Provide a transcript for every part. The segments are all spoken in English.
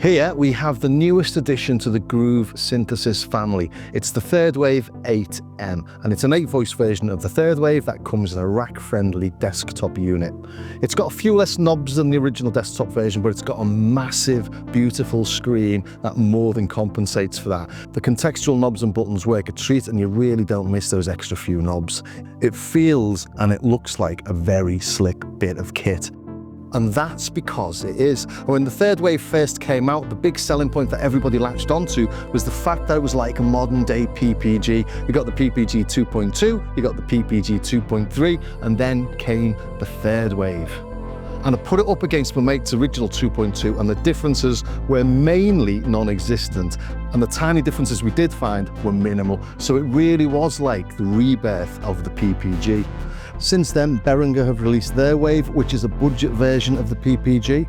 Here we have the newest addition to the Groove synthesis family. It's the Third Wave 8M, and it's an 8-voice version of the Third Wave that comes in a rack-friendly desktop unit. It's got a few less knobs than the original desktop version, but it's got a massive, beautiful screen that more than compensates for that. The contextual knobs and buttons work a treat, and you really don't miss those extra few knobs. It feels and it looks like a very slick bit of kit. And that's because it is. When the Third Wave first came out, the big selling point that everybody latched onto was the fact that it was like a modern day PPG. You got the PPG 2.2, you got the PPG 2.3, and then came the Third Wave. And I put it up against my mate's original 2.2, and the differences were mainly non-existent. And the tiny differences we did find were minimal. So it really was like the rebirth of the PPG. Since then, Behringer have released their Wave, which is a budget version of the PPG.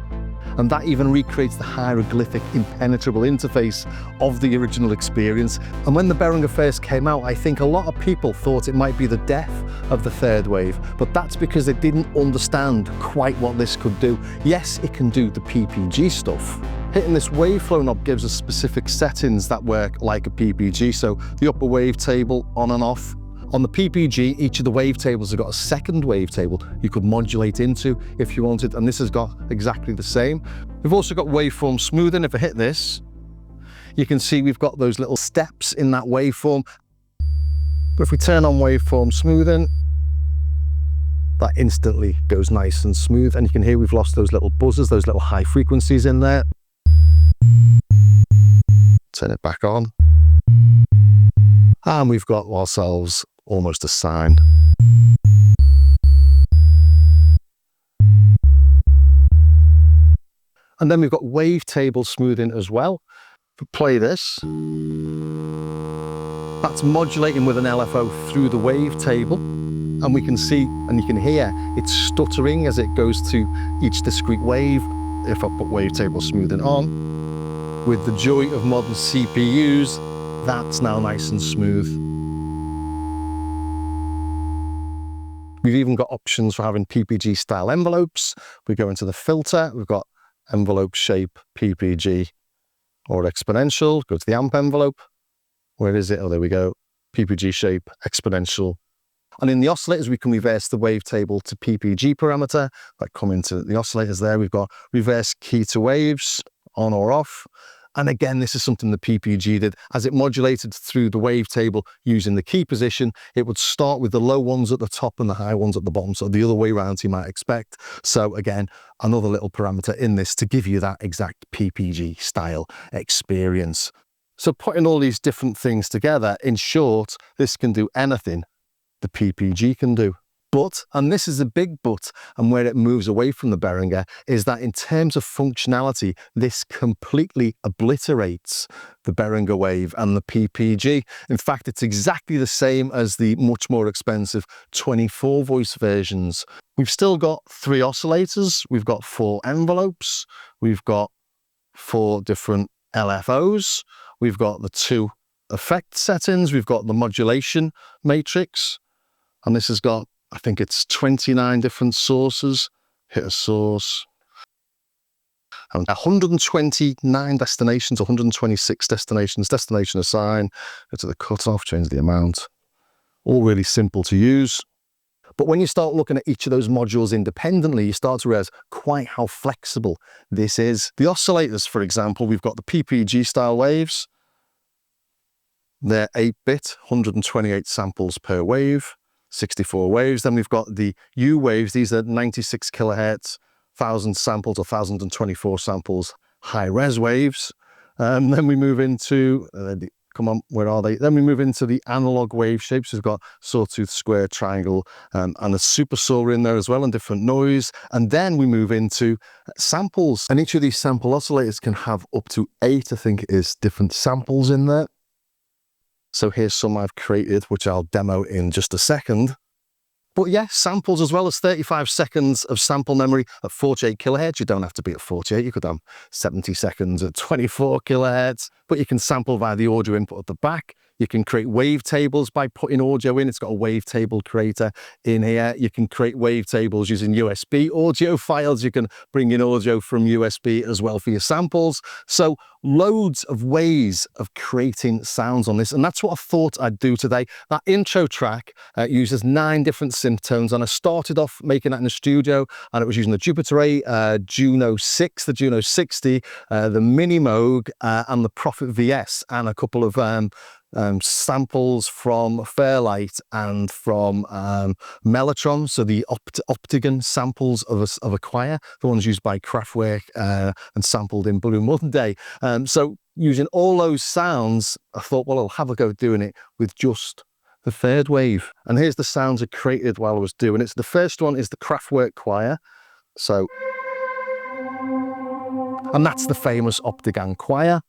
And that even recreates the hieroglyphic impenetrable interface of the original experience. And when the Behringer first came out, I think a lot of people thought it might be the death of the Third Wave, but that's because they didn't understand quite what this could do. Yes, it can do the PPG stuff. Hitting this wave flow knob gives us specific settings that work like a PPG, so the upper wavetable on and off. On the PPG, each of the wavetables have got a second wavetable you could modulate into if you wanted, and this has got exactly the same. We've also got waveform smoothing. If I hit this, you can see we've got those little steps in that waveform. But if we turn on waveform smoothing, that instantly goes nice and smooth, and you can hear we've lost those little buzzers, those little high frequencies in there. Turn it back on. And we've got ourselves almost a sine. And then we've got wavetable smoothing as well. If we play this, that's modulating with an LFO through the wavetable. And we can see and you can hear it's stuttering as it goes to each discrete wave. If I put wavetable smoothing on, with the joy of modern CPUs, that's now nice and smooth. We've even got options for having PPG style envelopes. We go into the filter, we've got envelope shape, PPG or exponential. Go to the amp envelope. Where is it? Oh, there we go. PPG shape, exponential. And in the oscillators, we can reverse the wavetable to PPG parameter. Like come into the oscillators there, we've got reverse key to waves, on or off. And again, this is something the PPG did. As it modulated through the wavetable using the key position, it would start with the low ones at the top and the high ones at the bottom. So the other way around you might expect. So again, another little parameter in this to give you that exact PPG style experience. So putting all these different things together, in short, this can do anything the PPG can do. But, and this is a big but, and where it moves away from the Behringer, is that in terms of functionality, this completely obliterates the Behringer Wave and the PPG. In fact, it's exactly the same as the much more expensive 24-voice versions. We've still got 3 oscillators, we've got 4 envelopes, we've got 4 different LFOs, we've got the 2 effect settings, we've got the modulation matrix, and this has got, I think it's 29 different sources. Hit a source. And 129 destinations, 126 destinations, destination assign, go to the cutoff, change the amount. All really simple to use. But when you start looking at each of those modules independently, you start to realize quite how flexible this is. The oscillators, for example, we've got the PPG style waves. They're 8-bit, 128 samples per wave. 64 waves. Then we've got the U waves. These are 96 kilohertz, 1000 samples or 1024 samples, high res waves. Then we move into, come on, where are they? Then we move into the analog wave shapes. We've got sawtooth, square, triangle, and a super saw in there as well, and different noise. And then we move into samples. And each of these sample oscillators can have up to 8, I think it is, different samples in there. So here's some I've created, which I'll demo in just a second. But yeah, samples as well as 35 seconds of sample memory at 48 kilohertz. You don't have to be at 48. You could have 70 seconds at 24 kilohertz, but you can sample via the audio input at the back. You can create wavetables by putting audio in. It's got a wavetable creator in here. You can create wavetables using USB audio files. You can bring in audio from USB as well for your samples. So loads of ways of creating sounds on this. And that's what I thought I'd do today. That intro track uses 9 different synth tones. And I started off making that in the studio, and it was using the Jupiter 8, Juno 6, the Juno 60, the Mini Moog, and the Prophet VS, and a couple of samples from Fairlight and from Mellotron, so the Optigan samples of a choir, the ones used by Kraftwerk and sampled in Blue Monday. So using all those sounds, I thought, well, I'll have a go doing it with just the third wave. And here's the sounds I created while I was doing it. So the first one is the Kraftwerk choir. So, and that's the famous Optigan choir.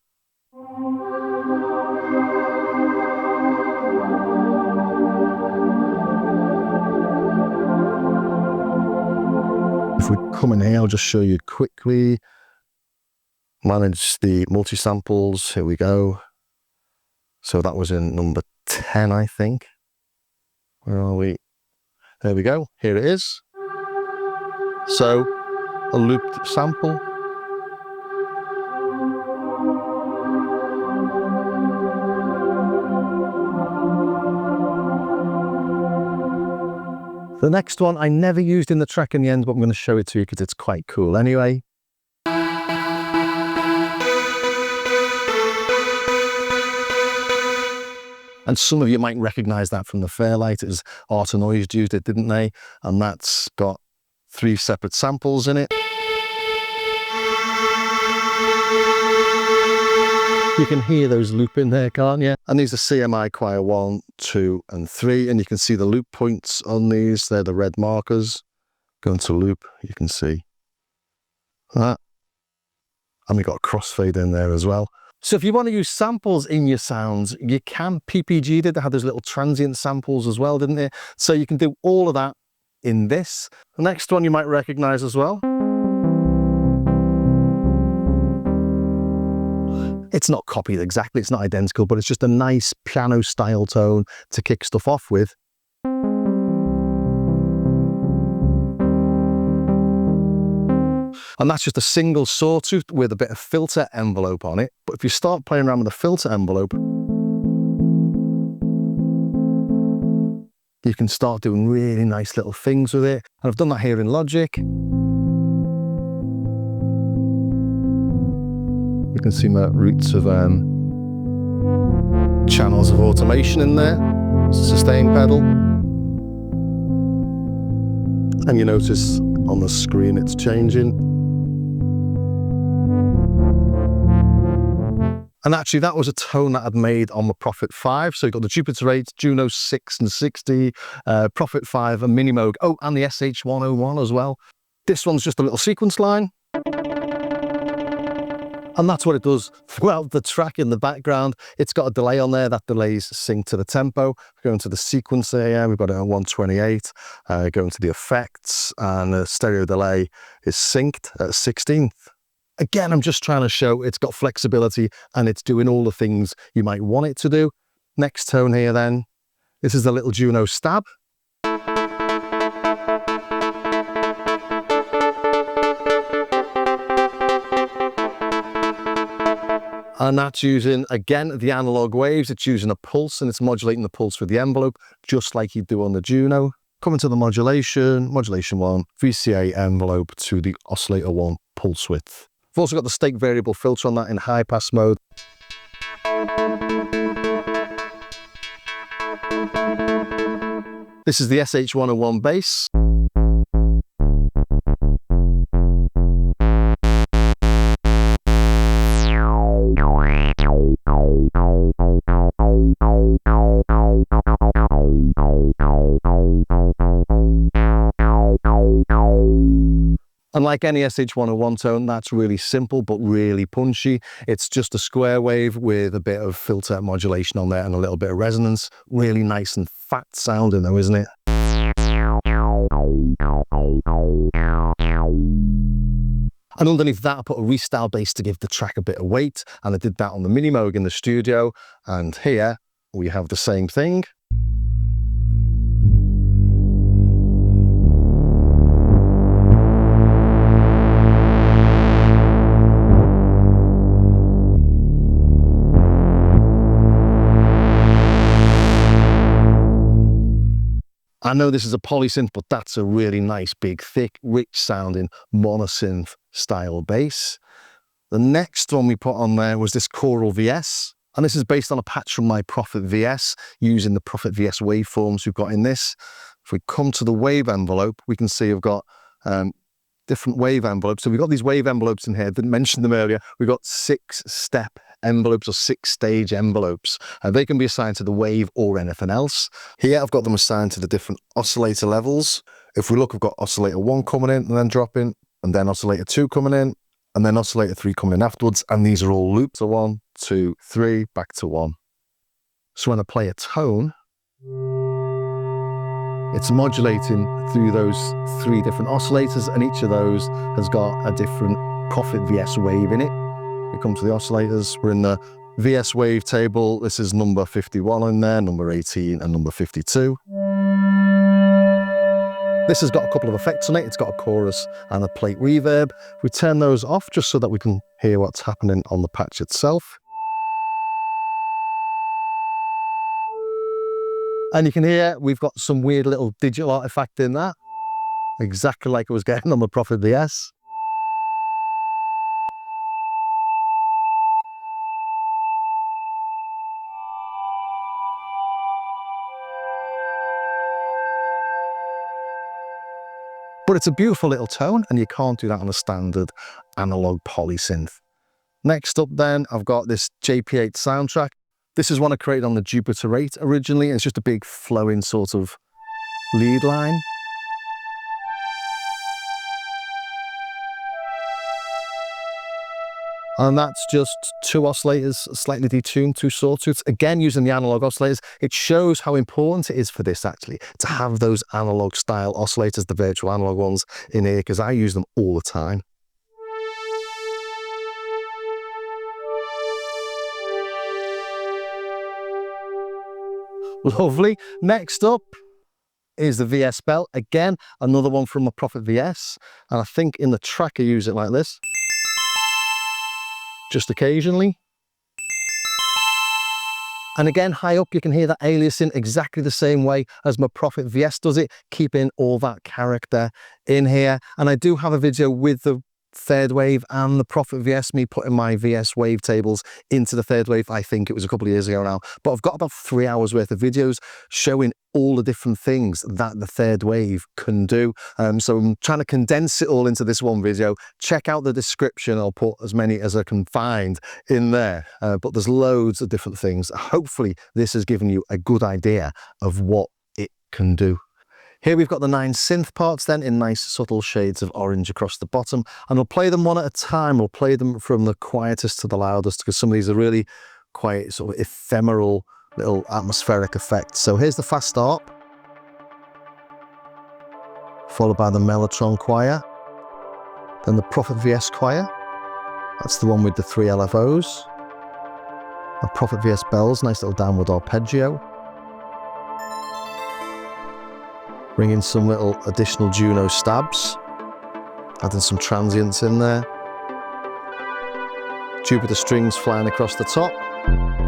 If we come in here, I'll just show you quickly. Manage the multi-samples. Here we go. So that was in number 10, I think. Where are we? There we go. Here it is. So a looped sample. The next one I never used in the track in the end, but I'm going to show it to you because it's quite cool anyway. And some of you might recognize that from the Fairlight. It was Art and Noise used it, didn't they? And that's got 3 separate samples in it. You can hear those looping there, can't you? And these are CMI choir 1, 2, and 3. And you can see the loop points on these. They're the red markers. Going to loop, you can see that. And we've got a crossfade in there as well. So if you want to use samples in your sounds, you can. PPG did. They had those little transient samples as well, didn't they? So you can do all of that in this. The next one you might recognize as well. It's not copied exactly, it's not identical, but it's just a nice piano style tone to kick stuff off with. And that's just a single sawtooth with a bit of filter envelope on it. But if you start playing around with a filter envelope, you can start doing really nice little things with it. And I've done that here in Logic. You can see my roots of channels of automation in there. Sustain pedal. And you notice on the screen it's changing. And actually that was a tone that I'd made on the Prophet 5. So you've got the Jupiter 8, Juno 6 and 60, Prophet 5, a Mini Moog. Oh, and the SH101 as well. This one's just a little sequence line. And that's what it does throughout the track in the background. It's got a delay on there. That delay's synced to the tempo. Going to the sequencer here, we've got it at 128. Going to the effects, and the stereo delay is synced at 16th. Again, I'm just trying to show it's got flexibility and it's doing all the things you might want it to do. Next tone here then. This is the little Juno stab. And that's using, again, the analog waves. It's using a pulse and it's modulating the pulse with the envelope, just like you do on the Juno. Coming to the modulation, modulation 1, VCA envelope to the oscillator 1 pulse width. I've also got the stake variable filter on that in high pass mode. This is the SH101 bass. And like any SH101 tone, that's really simple but really punchy. It's just a square wave with a bit of filter modulation on there and a little bit of resonance. Really nice and fat sounding though, isn't it? And underneath that, I put a restyle bass to give the track a bit of weight. And I did that on the Mini Moog in the studio. And here, we have the same thing. I know this is a polysynth, but that's a really nice, big, thick, rich sounding monosynth style bass. The next one we put on there was this choral VS. And this is based on a patch from my Prophet VS, using the Prophet VS waveforms we've got in this. If we come to the wave envelope, we can see we've got different wave envelopes. So we've got these wave envelopes in here. I didn't mention them earlier. We've got 6-step envelopes or 6-stage envelopes. They can be assigned to the wave or anything else. Here I've got them assigned to the different oscillator levels. If we look, we've got oscillator 1 coming in and then dropping, and then oscillator 2 coming in, and then oscillator 3 coming in afterwards. And these are all loops. So 1, 2, 3, back to 1. So when I play a tone, it's modulating through those 3 different oscillators, and each of those has got a different Prophet VS wave in it. We come to the oscillators, we're in the VS wave table. This is number 51 in there, number 18 and number 52. This has got a couple of effects on it. It's got a chorus and a plate reverb. We turn those off just so that we can hear what's happening on the patch itself. And you can hear we've got some weird little digital artifact in that, exactly like I was getting on the Prophet VS. But it's a beautiful little tone, and you can't do that on a standard analog polysynth. Next up then, I've got this JP8 soundtrack. This is one I created on the Jupiter 8 originally. It's just a big flowing sort of lead line. And that's just 2 oscillators, slightly detuned, 2 sawtooths. Again, using the analog oscillators, it shows how important it is for this actually to have those analog style oscillators, the virtual analog ones in here, because I use them all the time. Lovely. Next up is the VS bell. Again, another one from a Prophet VS. And I think in the track I use it like this. Just occasionally. And again, high up, you can hear that aliasing exactly the same way as my Prophet VS does it, keeping all that character in here. And I do have a video with the third wave and the Prophet VS, me putting my VS wavetables into the third wave. I think it was a couple of years ago now, but I've got about 3 hours worth of videos showing all the different things that the third wave can do. So I'm trying to condense it all into this one video. Check out the description. I'll put as many as I can find in there, but there's loads of different things. Hopefully this has given you a good idea of what it can do. Here we've got the 9 synth parts then in nice subtle shades of orange across the bottom, and I'll play them one at a time. We'll play them from the quietest to the loudest, because some of these are really quite sort of ephemeral little atmospheric effects. So here's the fast start, followed by the Mellotron choir, then the Prophet VS choir. That's the one with the 3 LFOs. The Prophet VS bells, nice little downward arpeggio. Bring in some little additional Juno stabs, adding some transients in there. Jupiter strings flying across the top,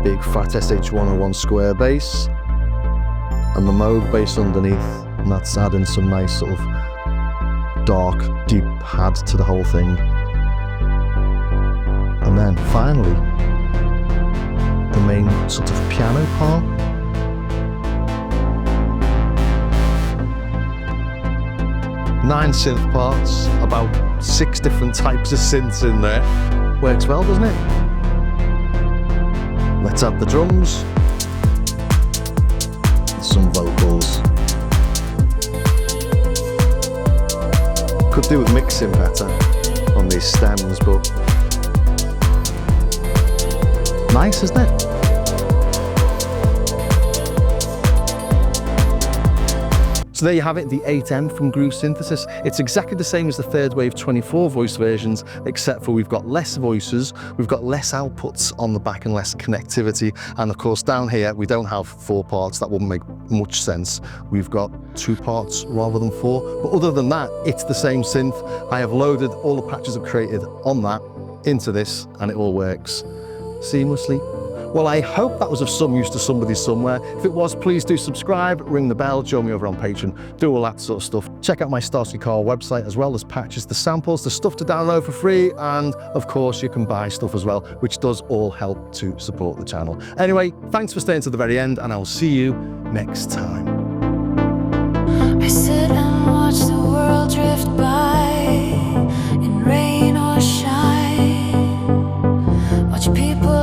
big fat SH101 square bass, and the Moog bass underneath, and that's adding some nice sort of dark, deep pad to the whole thing. And then finally, the main sort of piano part. Nine synth parts, about 6 different types of synths in there. Works well, doesn't it? Let's add the drums. Some vocals. Could do with mixing better on these stems, but nice, isn't it? So there you have it, the 8M from Groove Synthesis. It's exactly the same as the Third Wave 24 voice versions, except for we've got less voices, we've got less outputs on the back and less connectivity. And of course, down here, we don't have 4 parts. That wouldn't make much sense. We've got 2 parts rather than 4. But other than that, it's the same synth. I have loaded all the patches I've created on that into this, and it all works seamlessly. Well, I hope that was of some use to somebody somewhere. If it was, please do subscribe, ring the bell, join me over on Patreon, do all that sort of stuff. Check out my Starsky Carl website as well. There's patches, the samples, the stuff to download for free, and of course you can buy stuff as well, which does all help to support the channel. Anyway, thanks for staying to the very end, and I'll see you next time. I sit and watch the world drift by in rain or shine. Watch people